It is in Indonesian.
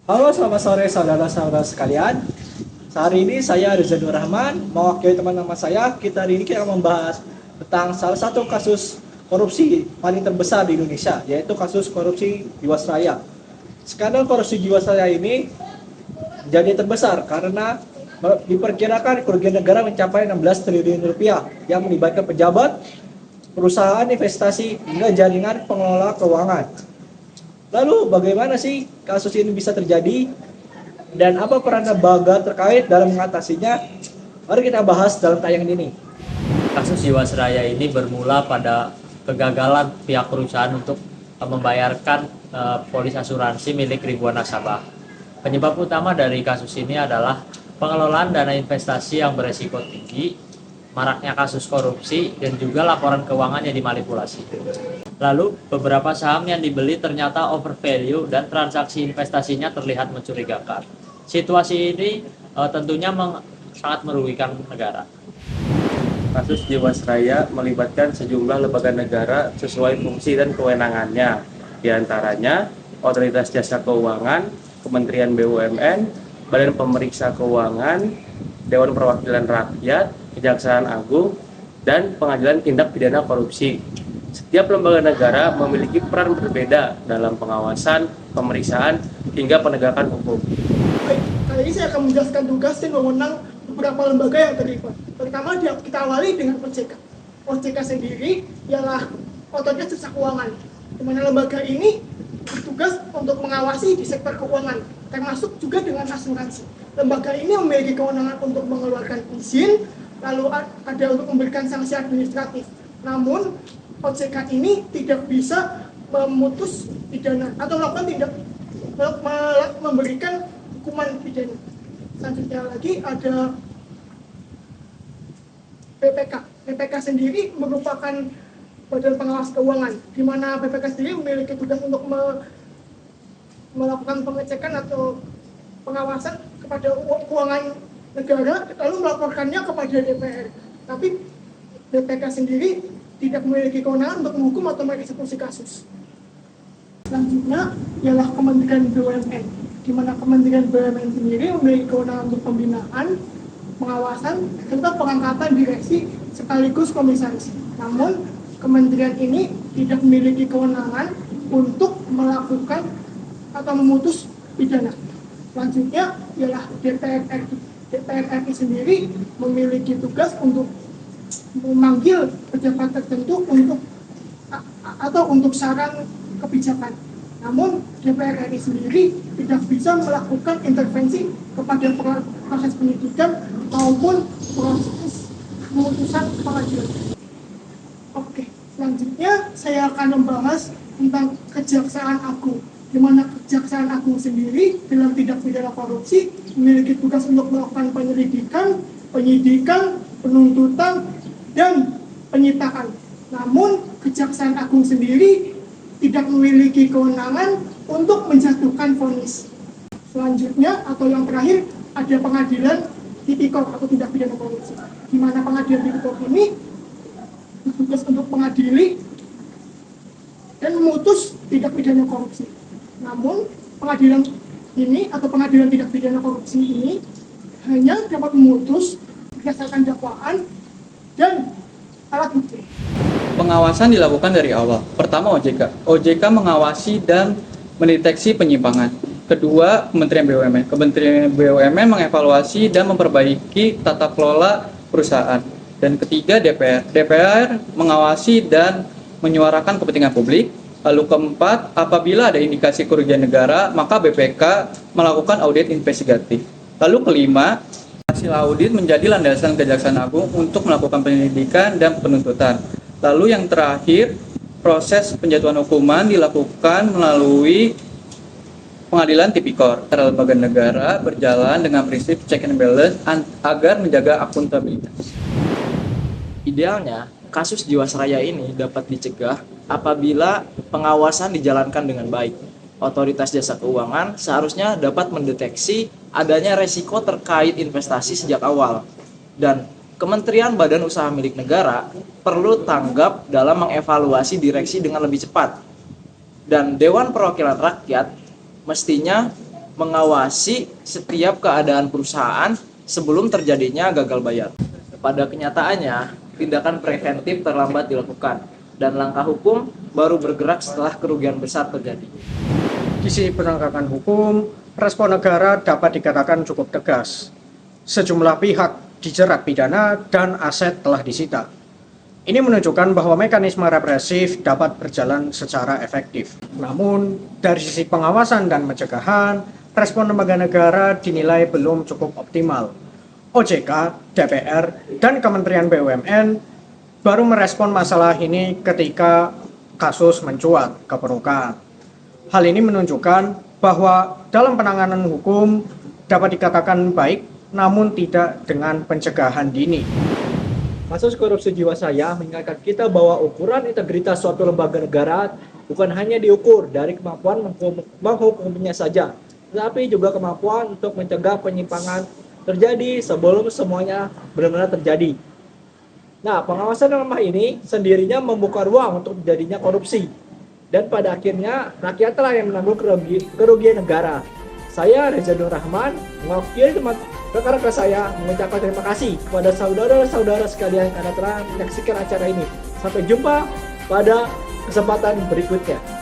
Halo, selamat sore saudara-saudara sekalian. Hari ini saya Rizanur Rahman, mewakili teman-teman saya. Hari ini kita akan membahas tentang salah satu kasus korupsi paling terbesar di Indonesia, yaitu kasus korupsi Jiwasraya. Skandal korupsi Jiwasraya ini jadi terbesar karena diperkirakan kerugian negara mencapai 16 triliun rupiah yang melibatkan pejabat, perusahaan investasi, hingga jaringan pengelola keuangan. Lalu bagaimana sih kasus ini bisa terjadi dan apa peran lembaga terkait dalam mengatasinya? Mari kita bahas dalam tayangan ini. Kasus Jiwasraya ini bermula pada kegagalan pihak perusahaan untuk membayarkan polis asuransi milik ribuan nasabah. Penyebab utama dari kasus ini adalah pengelolaan dana investasi yang beresiko tinggi, maraknya kasus korupsi, dan juga laporan keuangan yang dimanipulasi. Lalu, beberapa saham yang dibeli ternyata overvalue dan transaksi investasinya terlihat mencurigakan. Situasi ini tentunya sangat merugikan negara. Kasus Jiwasraya melibatkan sejumlah lembaga negara sesuai fungsi dan kewenangannya, di antaranya Otoritas Jasa Keuangan, Kementerian BUMN, Badan Pemeriksa Keuangan, Dewan Perwakilan Rakyat, Kejaksaan Agung, dan Pengadilan Tindak Pidana Korupsi. Setiap lembaga negara memiliki peran berbeda dalam pengawasan, pemeriksaan, hingga penegakan hukum. Baik, kali ini saya akan menjelaskan tugas dan wewenang beberapa lembaga yang terlibat. Pertama, kita awali dengan OJK. OJK sendiri ialah Otoritas Jasa Keuangan, di mana lembaga ini bertugas untuk mengawasi di sektor keuangan, termasuk juga dengan asuransi. Lembaga ini memiliki kewenangan untuk mengeluarkan izin, lalu ada untuk memberikan sanksi administratif. Namun, OJK ini tidak bisa memutus pidana atau memberikan hukuman pidana. Selanjutnya lagi ada BPK. BPK sendiri merupakan Badan Pengawas Keuangan, di mana BPK sendiri memiliki tugas untuk melakukan pengecekan atau pengawasan kepada keuangan negara, lalu melaporkannya kepada DPR. Tapi BPK sendiri tidak memiliki kewenangan untuk menghukum atau mengeksekusi kasus. Selanjutnya ialah Kementerian BUMN, di mana Kementerian BUMN sendiri memiliki kewenangan untuk pembinaan, pengawasan, serta pengangkatan direksi sekaligus komisaris. Namun, kementerian ini tidak memiliki kewenangan untuk melakukan atau memutus pidana. Selanjutnya ialah DPR RI. DPR RI sendiri memiliki tugas untuk memanggil pejabat tertentu untuk saran kebijakan. Namun DPR RI sendiri tidak bisa melakukan intervensi kepada proses penyidikan maupun proses pemutusan pengadilan. Oke, selanjutnya saya akan membahas tentang Kejaksaan Agung, di mana Kejaksaan Agung sendiri dalam tindak pidana korupsi memiliki tugas untuk melakukan penyelidikan, penyidikan, penuntutan, dan penyitaan. Namun, Kejaksaan Agung sendiri tidak memiliki kewenangan untuk menjatuhkan vonis. Selanjutnya, atau yang terakhir, ada Pengadilan Tipikor atau tindak pidana korupsi, di mana Pengadilan Tipikor ini bertugas untuk mengadili dan memutus tindak pidana korupsi. Namun, pengadilan ini atau Pengadilan Tindak Pidana Korupsi ini hanya dapat memutus berdasarkan dakwaan dan alat bukti. Pengawasan dilakukan dari awal. Pertama, OJK. OJK mengawasi dan mendeteksi penyimpangan. Kedua, Kementerian BUMN. Kementerian BUMN mengevaluasi dan memperbaiki tata kelola perusahaan. Dan ketiga, DPR. DPR mengawasi dan menyuarakan kepentingan publik. Lalu keempat, apabila ada indikasi kerugian negara, maka BPK melakukan audit investigatif. Lalu kelima, hasil audit menjadi landasan Kejaksaan Agung untuk melakukan penyelidikan dan penuntutan. Lalu yang terakhir, proses penjatuhan hukuman dilakukan melalui Pengadilan Tipikor. Lembaga negara berjalan dengan prinsip check and balance agar menjaga akuntabilitas. Idealnya, kasus Jiwasraya ini dapat dicegah apabila pengawasan dijalankan dengan baik. Otoritas Jasa Keuangan seharusnya dapat mendeteksi adanya resiko terkait investasi sejak awal. Dan Kementerian Badan Usaha Milik Negara perlu tanggap dalam mengevaluasi direksi dengan lebih cepat. Dan Dewan Perwakilan Rakyat mestinya mengawasi setiap keadaan perusahaan sebelum terjadinya gagal bayar. Pada kenyataannya, tindakan preventif terlambat dilakukan dan langkah hukum baru bergerak setelah kerugian besar terjadi. Di sisi penegakan hukum, respon negara dapat dikatakan cukup tegas. Sejumlah pihak dijerat pidana dan aset telah disita. Ini menunjukkan bahwa mekanisme represif dapat berjalan secara efektif. Namun, dari sisi pengawasan dan pencegahan, respon lembaga negara dinilai belum cukup optimal. OJK, DPR, dan Kementerian BUMN baru merespon masalah ini ketika kasus mencuat ke permukaan. Hal ini menunjukkan bahwa dalam penanganan hukum dapat dikatakan baik, namun tidak dengan pencegahan dini. Kasus korupsi Jiwasraya mengingatkan kita bahwa ukuran integritas suatu lembaga negara bukan hanya diukur dari kemampuan menghukumnya saja, tetapi juga kemampuan untuk mencegah penyimpangan terjadi sebelum semuanya benar-benar terjadi. Nah, pengawasan lemah ini sendirinya membuka ruang untuk terjadinya korupsi. Dan pada akhirnya, rakyatlah yang menanggung kerugian negara. Saya Reza Nur Rahman, mewakili rekan-rekan saya mengucapkan terima kasih kepada saudara-saudara sekalian karena telah menyaksikan acara ini. Sampai jumpa pada kesempatan berikutnya.